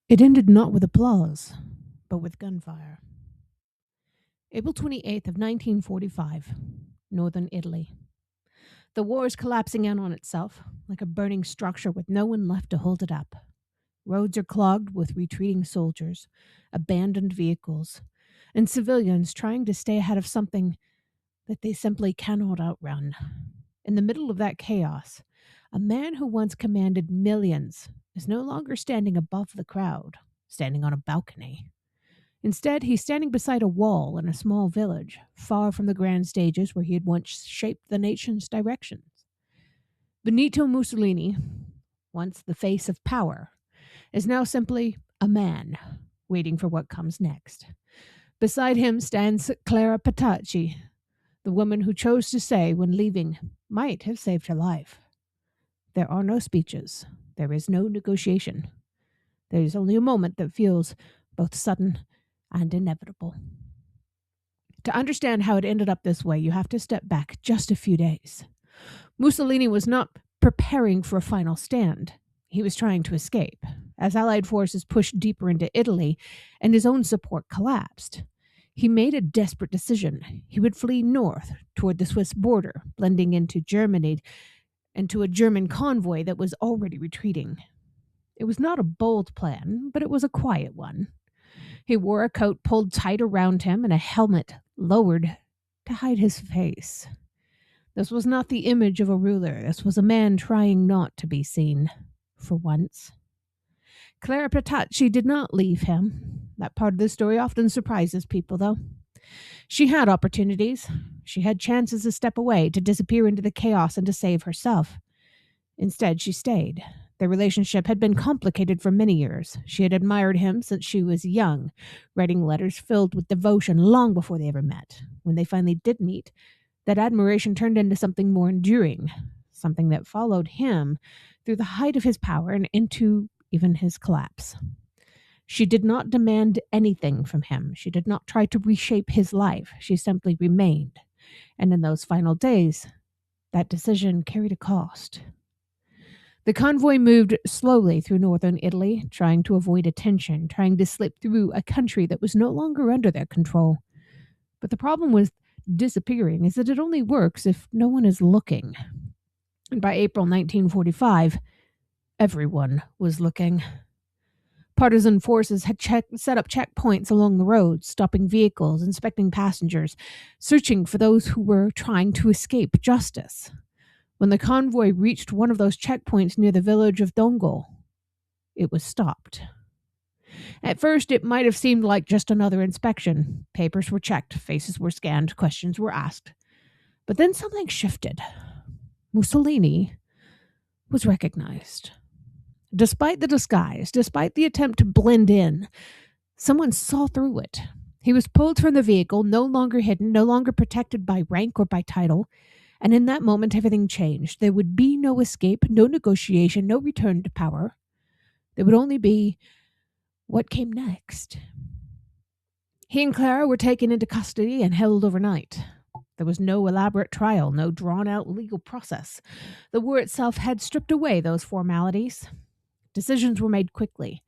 It ended not with applause, but with gunfire. April 28th of 1945, northern Italy. The war is collapsing in on itself, like a burning structure with no one left to hold it up. Roads are clogged with retreating soldiers, abandoned vehicles, and civilians trying to stay ahead of something that they simply cannot outrun. In the middle of that chaos, a man who once commanded millions is no longer standing above the crowd, standing on a balcony. Instead, he's standing beside a wall in a small village, far from the grand stages where he had once shaped the nation's directions. Benito Mussolini, once the face of power, is now simply a man waiting for what comes next. Beside him stands Clara Petacci, the woman who chose to say when leaving might have saved her life. There are no speeches. There is no negotiation. There is only a moment that feels both sudden and inevitable. To understand how it ended up this way, you have to step back just a few days. Mussolini was not preparing for a final stand. He was trying to escape, as Allied forces pushed deeper into Italy and his own support collapsed. He made a desperate decision. He would flee north toward the Swiss border, blending into Germany and to a German convoy that was already retreating. It was not a bold plan, but it was a quiet one. He wore a coat pulled tight around him and a helmet lowered to hide his face. This was not the image of a ruler. This was a man trying not to be seen, for once. Clara Petacci did not leave him. That part of the story often surprises people, though. She had opportunities. She had chances to step away, to disappear into the chaos, and to save herself. Instead, she stayed. Their relationship had been complicated for many years. She had admired him since she was young, writing letters filled with devotion long before they ever met. When they finally did meet, that admiration turned into something more enduring, something that followed him through the height of his power and into even his collapse. She did not demand anything from him. She did not try to reshape his life. She simply remained. And in those final days, that decision carried a cost. The convoy moved slowly through northern Italy, trying to avoid attention, trying to slip through a country that was no longer under their control. But the problem with disappearing is that it only works if no one is looking. And by April 1945, everyone was looking. Partisan forces had set up checkpoints along the roads, stopping vehicles, inspecting passengers, searching for those who were trying to escape justice. When the convoy reached one of those checkpoints near the village of Dongo, it was stopped. At first, it might have seemed like just another inspection. Papers were checked, faces were scanned, questions were asked. But then something shifted. Mussolini was recognized. Despite the disguise, despite the attempt to blend in, someone saw through it. He was pulled from the vehicle, no longer hidden, no longer protected by rank or by title. And in that moment, everything changed. There would be no escape, no negotiation, no return to power. There would only be what came next. He and Clara were taken into custody and held overnight. There was no elaborate trial, no drawn-out legal process. The war itself had stripped away those formalities. Decisions were made quickly,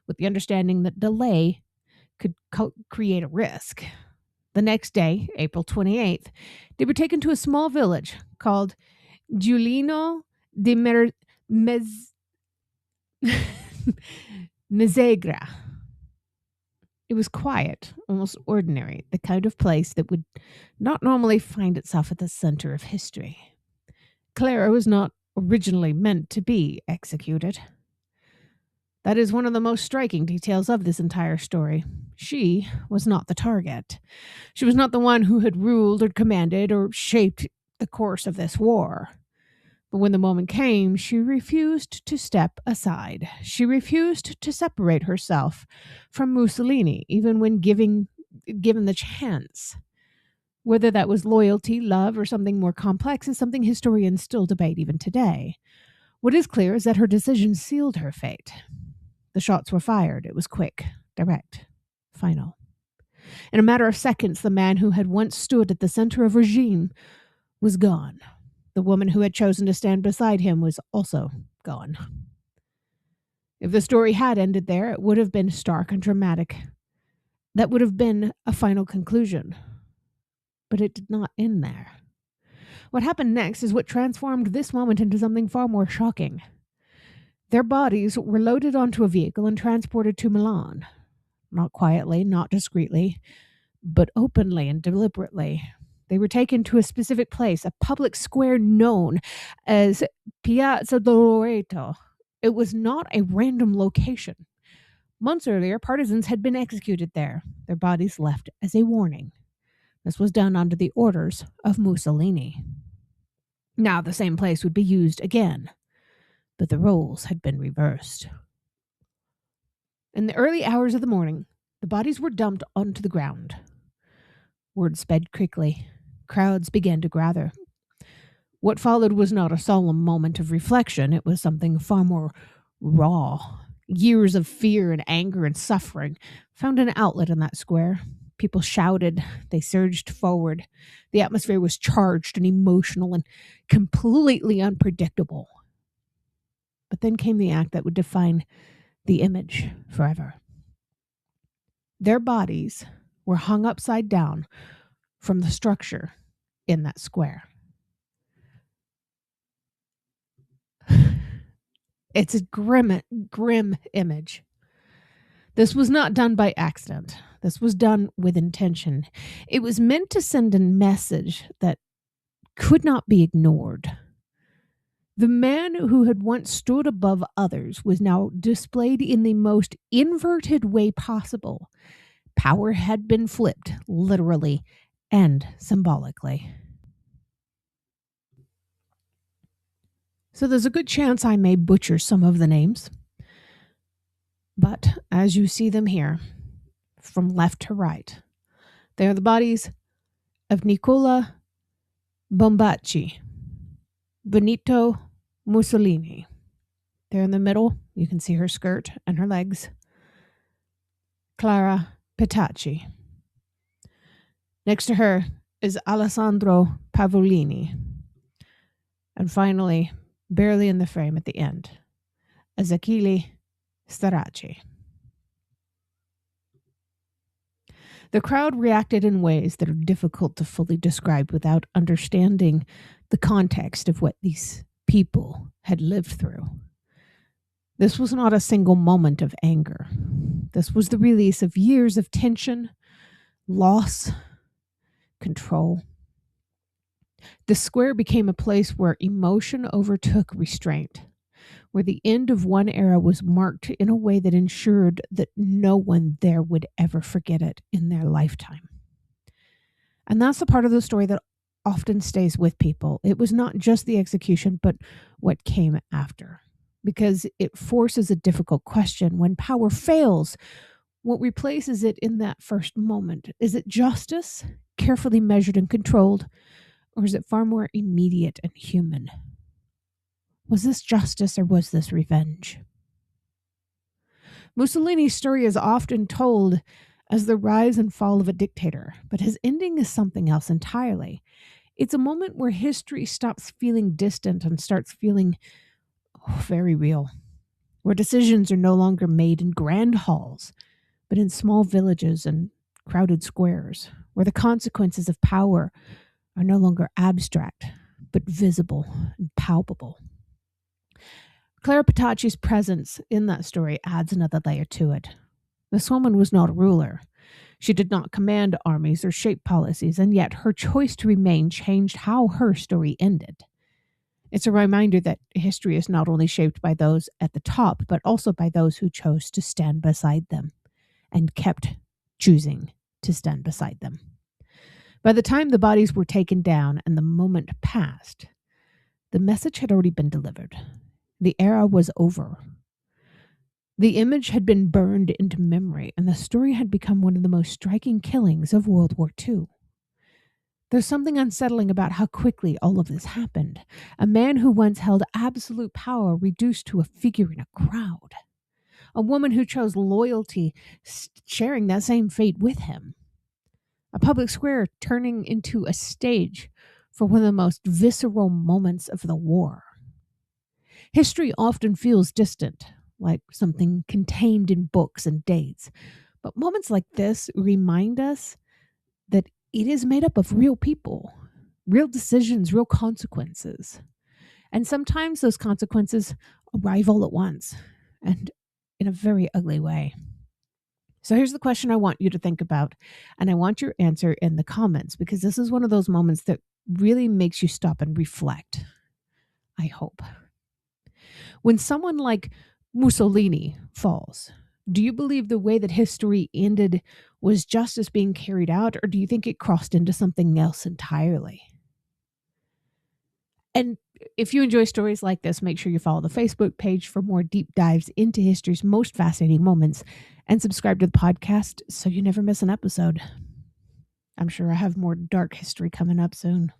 with the understanding that delay could create a risk. The next day, April 28th, they were taken to a small village called Giulino di Mezzegra. It was quiet, almost ordinary, the kind of place that would not normally find itself at the center of history. Clara was not originally meant to be executed. That is one of the most striking details of this entire story. She was not the target. She was not the one who had ruled or commanded or shaped the course of this war. But when the moment came, she refused to step aside. She refused to separate herself from Mussolini, even when given the chance. Whether that was loyalty, love, or something more complex is something historians still debate even today. What is clear is that her decision sealed her fate. The shots were fired. It was quick, direct, final. In a matter of seconds, the man who had once stood at the center of regime was gone. The woman who had chosen to stand beside him was also gone. If the story had ended there, it would have been stark and dramatic. That would have been a final conclusion. But it did not end there. What happened next is what transformed this moment into something far more shocking. Their bodies were loaded onto a vehicle and transported to Milan. Not quietly, not discreetly, but openly and deliberately. They were taken to a specific place, a public square known as Piazzale Loreto. It was not a random location. Months earlier, partisans had been executed there, their bodies left as a warning. This was done under the orders of Mussolini. Now the same place would be used again, but the roles had been reversed. In the early hours of the morning, the bodies were dumped onto the ground. Word sped quickly. Crowds began to gather. What followed was not a solemn moment of reflection. It was something far more raw. Years of fear and anger and suffering found an outlet in that square. People shouted. They surged forward. The atmosphere was charged and emotional and completely unpredictable. But then came the act that would define the image forever. Their bodies were hung upside down from the structure in that square. It's a grim image. This was not done by accident. This was done with intention. It was meant to send a message that could not be ignored. The man who had once stood above others was now displayed in the most inverted way possible. Power had been flipped, literally and symbolically. So there's a good chance I may butcher some of the names. But as you see them here, from left to right, they are the bodies of Nicola Bombacci, Benito Mussolini. There in the middle, you can see her skirt and her legs. Clara Petacci. Next to her is Alessandro Pavolini. And finally, barely in the frame at the end, is Achille Starace. The crowd reacted in ways that are difficult to fully describe without understanding the context of what these people had lived through. This was not a single moment of anger. This was the release of years of tension, loss, control. The square became a place where emotion overtook restraint, where the end of one era was marked in a way that ensured that no one there would ever forget it in their lifetime. And that's the part of the story that often stays with people. It was not just the execution, but what came after, because it forces a difficult question. When power fails, what replaces it in that first moment? Is it justice, carefully measured and controlled, or is it far more immediate and human? Was this justice or was this revenge? Mussolini's story is often told as the rise and fall of a dictator, but his ending is something else entirely. It's a moment where history stops feeling distant and starts feeling very real, where decisions are no longer made in grand halls, but in small villages and crowded squares, where the consequences of power are no longer abstract, but visible and palpable. Clara Petacci's presence in that story adds another layer to it. This woman was not a ruler. She did not command armies or shape policies, and yet her choice to remain changed how her story ended. It's a reminder that history is not only shaped by those at the top, but also by those who chose to stand beside them and kept choosing to stand beside them. By the time the bodies were taken down and the moment passed, the message had already been delivered. The era was over. The image had been burned into memory, and the story had become one of the most striking killings of World War II. There's something unsettling about how quickly all of this happened. A man who once held absolute power reduced to a figure in a crowd. A woman who chose loyalty, sharing that same fate with him. A public square turning into a stage for one of the most visceral moments of the war. History often feels distant, like something contained in books and dates. But moments like this remind us that it is made up of real people, real decisions, real consequences. And sometimes those consequences arrive all at once and in a very ugly way. So here's the question I want you to think about, and I want your answer in the comments, because this is one of those moments that really makes you stop and reflect, I hope. When someone like Mussolini falls, do you believe the way that history ended was justice being carried out, or do you think it crossed into something else entirely? And if you enjoy stories like this, make sure you follow the Facebook page for more deep dives into history's most fascinating moments, and subscribe to the podcast so you never miss an episode. I'm sure I have more dark history coming up soon.